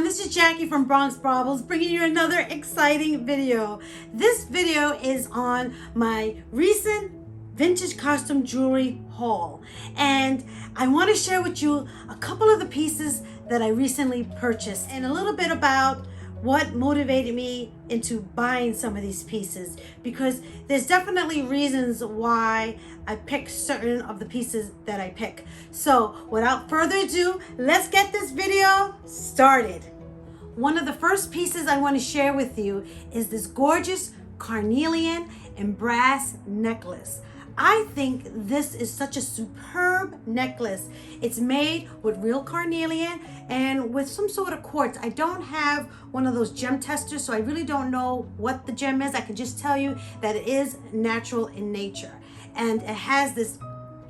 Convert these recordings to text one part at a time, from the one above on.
this is Jackie from Bronx Baubles bringing you another exciting video. This video is on my recent vintage costume jewelry haul, and I want to share with you a couple of the pieces that I recently purchased and a little bit about what motivated me into buying some of these pieces, because there's definitely reasons why I pick certain of the pieces that I pick. So without further ado, let's get this video started. One of the first pieces I want to share with you is this gorgeous carnelian and brass necklace. I think this is such a superb necklace. It's made with real carnelian and with some sort of quartz. I don't have one of those gem testers, so I really don't know what the gem is. I can just tell you that it is natural in nature. And it has this,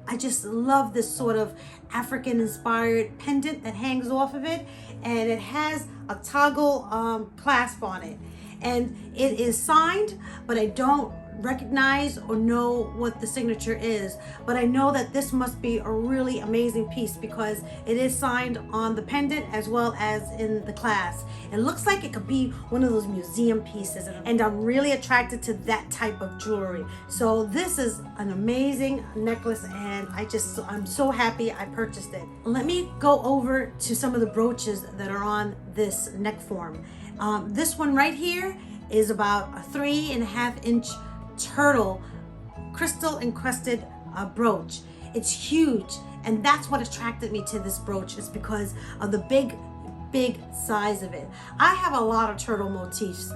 I just love this sort of African inspired pendant that hangs off of it. And it has a toggle clasp on it. And it is signed, but I don't recognize or know what the signature is, but I know that this must be a really amazing piece because it is signed on the pendant as well as in the clasp. It looks like it could be one of those museum pieces, and I'm really attracted to that type of jewelry. So this is an amazing necklace, and I'm so happy I purchased it. Let me go over to some of the brooches that are on this neck form. This one right here is about a 3.5 inch turtle crystal encrusted brooch. It's huge, and that's what attracted me to this brooch, is because of the big size of it. I have a lot of turtle motifs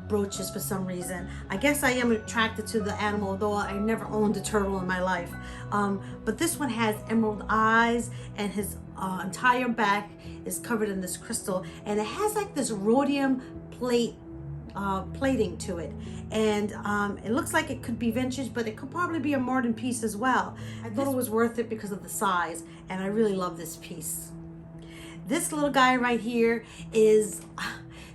brooches for some reason. I guess I am attracted to the animal, though I never owned a turtle in my life. But this one has emerald eyes, and his entire back is covered in this crystal, and it has like this rhodium plating to it, and it looks like it could be vintage, but it could probably be a modern piece as well. I thought it was worth it because of the size, and I really love this piece. This little guy right here is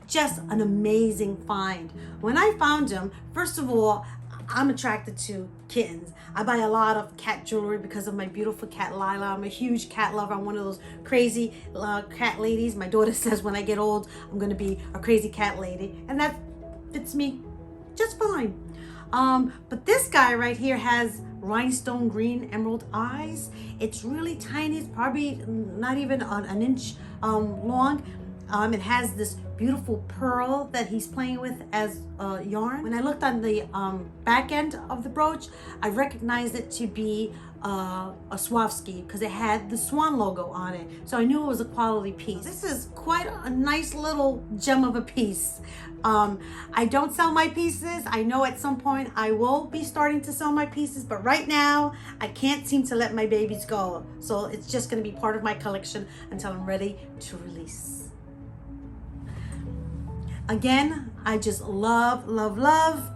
just an amazing find. When I found him, first of all, I'm attracted to kittens. I buy a lot of cat jewelry because of my beautiful cat Lila. I'm a huge cat lover. I'm one of those crazy cat ladies. My daughter says when I get old, I'm gonna be a crazy cat lady, and that fits me just fine. But this guy right here has rhinestone green emerald eyes. It's really tiny. It's probably not even an inch long. It has this beautiful pearl that he's playing with as yarn. When I looked on the back end of the brooch, I recognized it to be a Swarovski because it had the swan logo on it. So I knew it was a quality piece. This is quite a nice little gem of a piece. I don't sell my pieces. I know at some point I will be starting to sell my pieces, but right now I can't seem to let my babies go. So it's just going to be part of my collection until I'm ready to release. Again, I just love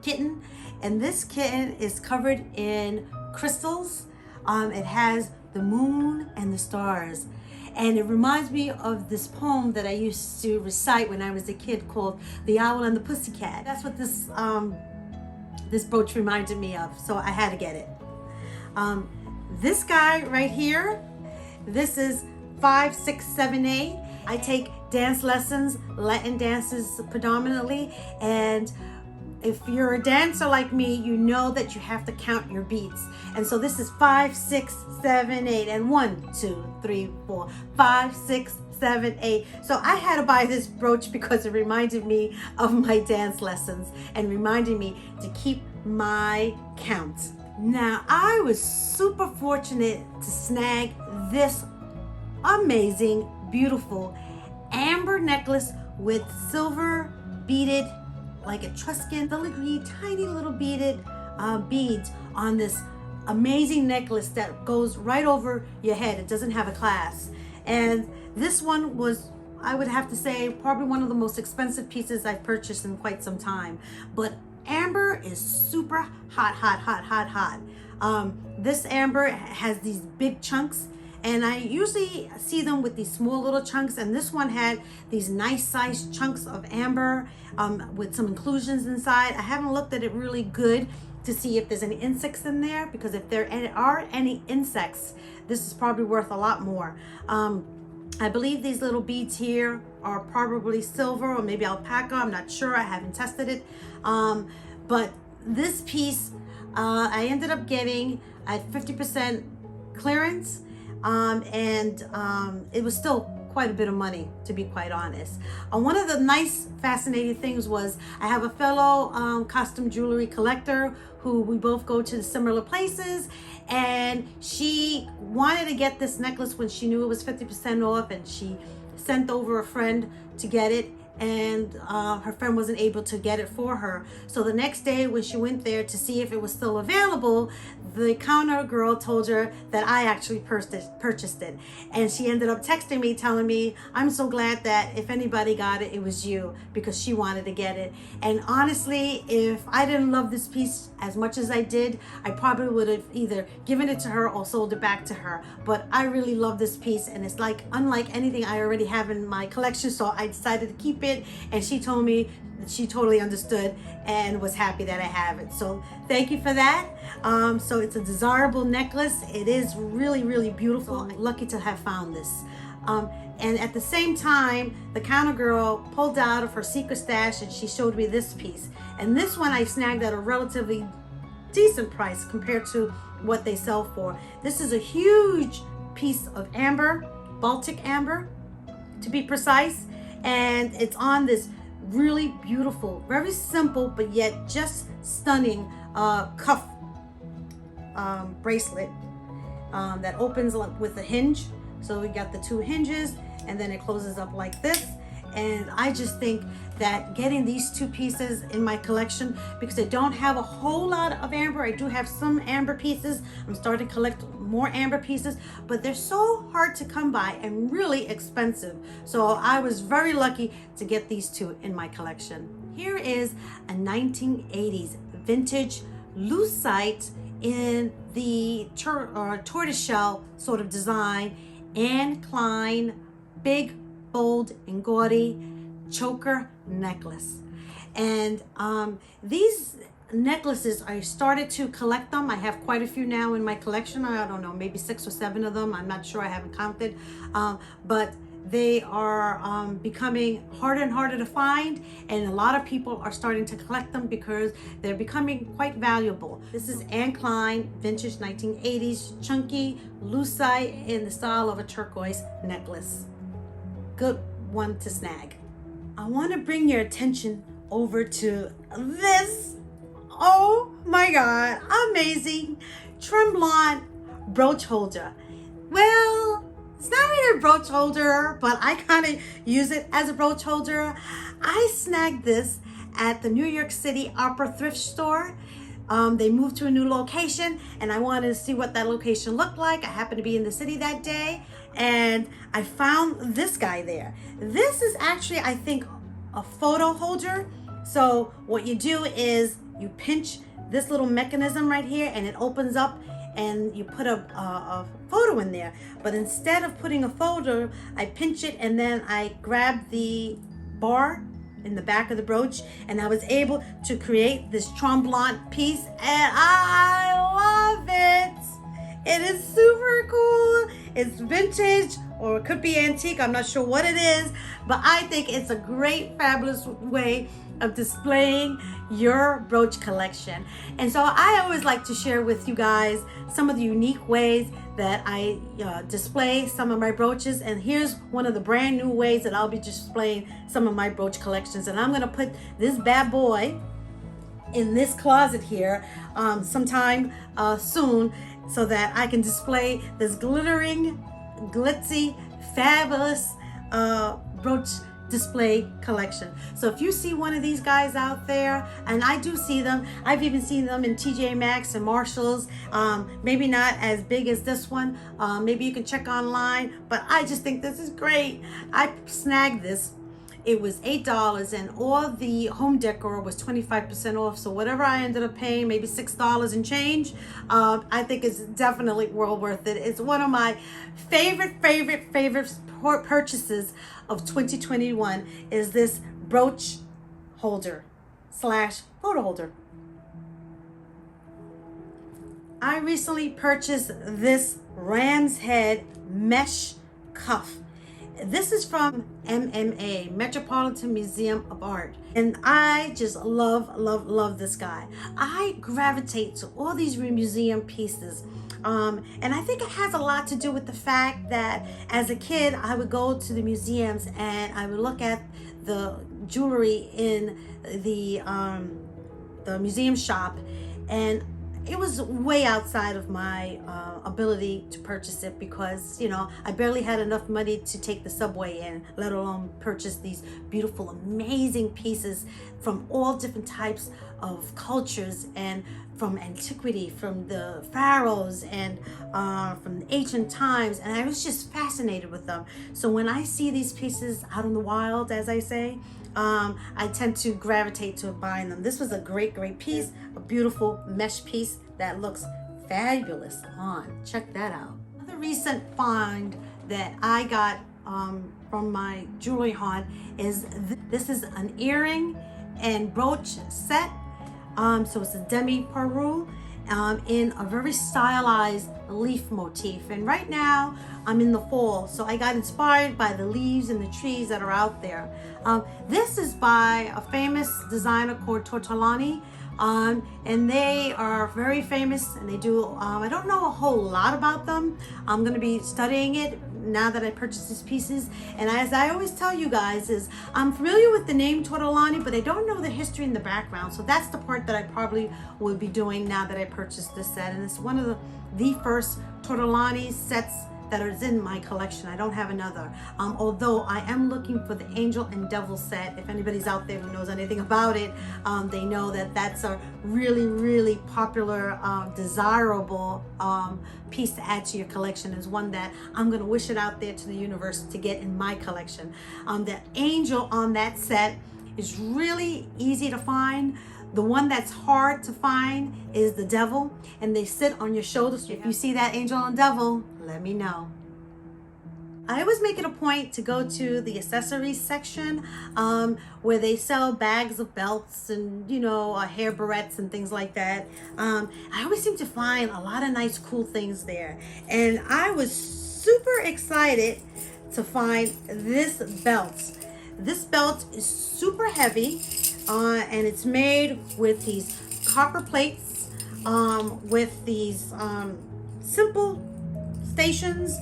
kitten, and this kitten is covered in crystals. It has the moon and the stars, and it reminds me of this poem that I used to recite when I was a kid called The Owl and the Pussycat. That's what this brooch reminded me of, so I had to get it. This guy right here, this is 5, 6, 7, 8. I take dance lessons, Latin dances predominantly, and if you're a dancer like me, you know that you have to count your beats. And so this is 5, 6, 7, 8, and 1, 2, 3, 4, 5, 6, 7, 8. So I had to buy this brooch because it reminded me of my dance lessons and reminded me to keep my count. Now, I was super fortunate to snag this amazing, beautiful amber necklace with silver beaded, like Etruscan filigree, tiny little beaded beads on this amazing necklace that goes right over your head. It doesn't have a clasp. And this one was, I would have to say, probably one of the most expensive pieces I've purchased in quite some time. But amber is super hot. This amber has these big chunks, and I usually see them with these small little chunks, and this one had these nice sized chunks of amber with some inclusions inside. I haven't looked at it really good to see if there's any insects in there, because if there are any insects, this is probably worth a lot more. I believe these little beads here are probably silver or maybe alpaca. I'm not sure. I haven't tested it. But this piece I ended up getting at 50% clearance, and it was still quite a bit of money, to be quite honest. One of the nice, fascinating things was I have a fellow costume jewelry collector who we both go to similar places, and she wanted to get this necklace when she knew it was 50% off, and she sent over a friend to get it, and her friend wasn't able to get it for her. So the next day when she went there to see if it was still available, the counter girl told her that I actually purchased it. And she ended up texting me telling me, I'm so glad that if anybody got it, it was you, because she wanted to get it. And honestly, if I didn't love this piece as much as I did, I probably would have either given it to her or sold it back to her. But I really love this piece, and it's like unlike anything I already have in my collection, so I decided to keep it. And she told me that she totally understood and was happy that I have it. So thank you for that. So it's a desirable necklace. It is really, really beautiful. I'm lucky to have found this. And at the same time, the counter girl pulled out of her secret stash and she showed me this piece. And this one I snagged at a relatively decent price compared to what they sell for. This is a huge piece of amber, Baltic amber to be precise. And it's on this really beautiful, very simple, but yet just stunning cuff bracelet that opens with a hinge. So we got the two hinges, and then it closes up like this. And I just think that getting these two pieces in my collection, because I don't have a whole lot of amber, I do have some amber pieces. I'm starting to collect more amber pieces, but they're so hard to come by and really expensive. So I was very lucky to get these two in my collection. Here is a 1980s vintage lucite in the tortoiseshell sort of design, Anne Klein, big, bold, and gaudy choker necklace. And these necklaces, I started to collect them. I have quite a few now in my collection. I don't know, maybe 6 or 7 of them. I'm not sure, I haven't counted. But they are becoming harder and harder to find, and a lot of people are starting to collect them because they're becoming quite valuable. This is Anne Klein, vintage 1980s, chunky lucite in the style of a turquoise necklace. Good one to snag. I want to bring your attention over to this. Oh my God, amazing tremblant brooch holder. Well, it's not really a brooch holder, but I kind of use it as a brooch holder. I snagged this at the New York City Opera thrift store. They moved to a new location, and I wanted to see what that location looked like. I happened to be in the city that day, and I found this guy there. This is actually, I think, a photo holder. So what you do is you pinch this little mechanism right here, and it opens up, and you put a photo in there. But instead of putting a photo, I pinch it, and then I grab the bar in the back of the brooch, and I was able to create this tremblant piece, and I love it. It is super cool. It's vintage, or it could be antique. I'm not sure what it is, but I think it's a great, fabulous way of displaying your brooch collection. And so I always like to share with you guys some of the unique ways that I display some of my brooches, and here's one of the brand new ways that I'll be displaying some of my brooch collections. And I'm gonna put this bad boy in this closet here sometime soon, so that I can display this glittering, glitzy, fabulous brooch display collection. So if you see one of these guys out there, and I do see them, I've even seen them in TJ Maxx and Marshalls, maybe not as big as this one, maybe you can check online, but I just think this is great. I snagged this. It was $8, and all the home decor was 25% off. So whatever I ended up paying, maybe $6 and change, I think it's definitely well worth it. It's one of my favorite purchases of 2021 is this brooch holder / photo holder. I recently purchased this ram's head mesh cuff. This is from MMA, Metropolitan Museum of Art. And I just love this guy. I gravitate to all these museum pieces. And I think it has a lot to do with the fact that as a kid, I would go to the museums and I would look at the jewelry in the museum shop, and it was way outside of my ability to purchase it because, you know, I barely had enough money to take the subway in, let alone purchase these beautiful, amazing pieces from all different types of cultures and from antiquity, from the pharaohs and from the ancient times. And I was just fascinated with them. So when I see these pieces out in the wild, as I say, I tend to gravitate to buying them. This was a great piece, a beautiful mesh piece that looks fabulous on. Check that out. Another recent find that I got from my jewelry haunt is this is an earring and brooch set. So it's a demi peru in a very stylized leaf motif. And right now I'm in the fall, so I got inspired by the leaves and the trees that are out there. This is by a famous designer called Tortolani, and they are very famous, and they do, I don't know a whole lot about them. I'm going to be studying it now that I purchased these pieces. And as I always tell you guys, is I'm familiar with the name Tortolani, but I don't know the history in the background. So that's the part that I probably will be doing now that I purchased this set. And it's one of the first Tortolani sets that is in my collection. I don't have another. Although I am looking for the Angel and Devil set. If anybody's out there who knows anything about it, they know that that's a really popular, desirable piece to add to your collection. Is one that I'm gonna wish it out there to the universe to get in my collection. The Angel on that set is really easy to find. The one that's hard to find is the Devil, and they sit on your shoulders. If you see that Angel and Devil, let me know. I always make it a point to go to the accessories section where they sell bags of belts and, you know, hair barrettes and things like that. I always seem to find a lot of nice, cool things there. And I was super excited to find this belt. This belt is super heavy. And it's made with these copper plates, with these simple stations.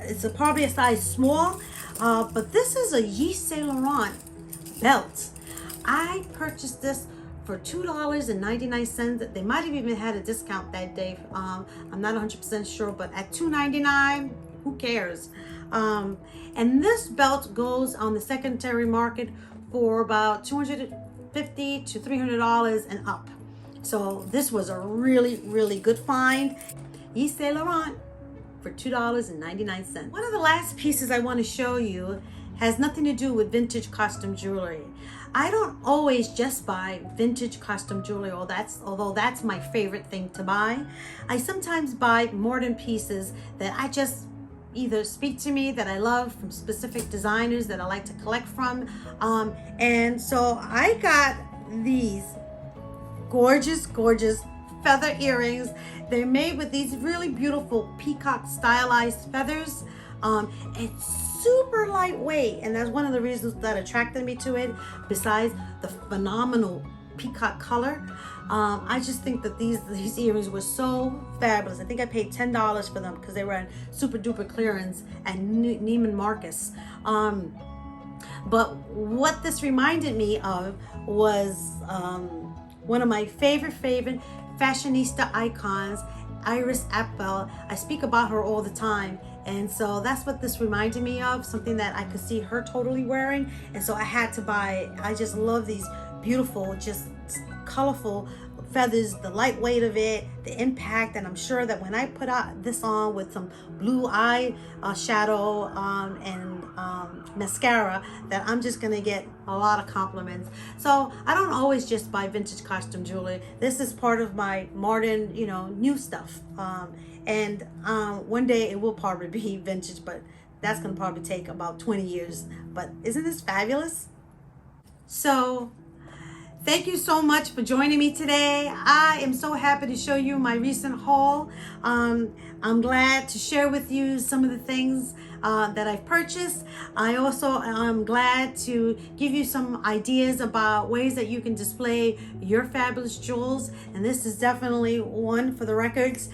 It's probably a size small, but this is a Yves Saint Laurent belt. I purchased this for $2.99. They might have even had a discount that day. I'm not 100% sure, but at $2.99, who cares? And this belt goes on the secondary market for about $250 to $300 and up. So this was a really good find. Yves Saint Laurent for $2.99. One of the last pieces I want to show you has nothing to do with vintage costume jewelry. I don't always just buy vintage costume jewelry, although that's my favorite thing to buy. I sometimes buy modern pieces that I just either speak to me, that I love, from specific designers that I like to collect from. And so I got these gorgeous feather earrings. They're made with these really beautiful peacock stylized feathers. It's super lightweight, and that's one of the reasons that attracted me to it, besides the phenomenal peacock color. I just think that these earrings were so fabulous. I think I paid $10 for them because they were on super duper clearance at Neiman Marcus. But what this reminded me of was one of my favorite fashionista icons, Iris Apfel. I speak about her all the time, and so that's what this reminded me of, something that I could see her totally wearing, and so I had to buy it. I just love these beautiful, just colorful feathers, the lightweight of it, the impact, and I'm sure that when I put out this on with some blue eye shadow and mascara, that I'm just gonna get a lot of compliments. So I don't always just buy vintage costume jewelry. This is part of my modern, you know, new stuff. And one day it will probably be vintage, but that's gonna probably take about 20 years. But isn't this fabulous? So Thank you so much for joining me today. I am so happy to show you my recent haul. I'm glad to share with you some of the things that I've purchased. I also am glad to give you some ideas about ways that you can display your fabulous jewels. And this is definitely one for the records.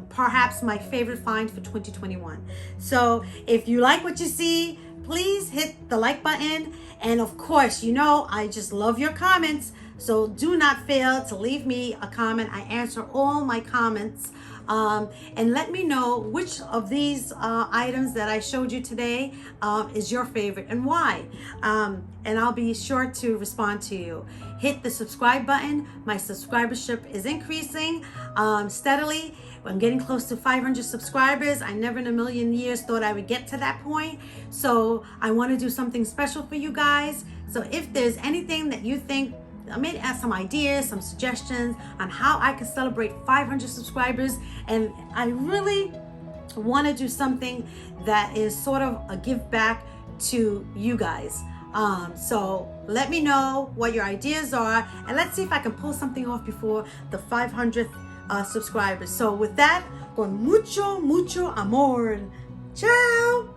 Perhaps my favorite find for 2021. So if you like what you see, please hit the like button. And of course, you know, I just love your comments. So do not fail to leave me a comment. I answer all my comments. And let me know which of these items that I showed you today is your favorite and why. And I'll be sure to respond to you. Hit the subscribe button. My subscribership is increasing steadily. I'm getting close to 500 subscribers. I never in a million years thought I would get to that point. So I want to do something special for you guys. So if there's anything that you think, I may add some ideas, some suggestions on how I can celebrate 500 subscribers. And I really want to do something that is sort of a give back to you guys. So let me know what your ideas are, and let's see if I can pull something off before the 500th subscribers. So with that, con mucho amor. Ciao.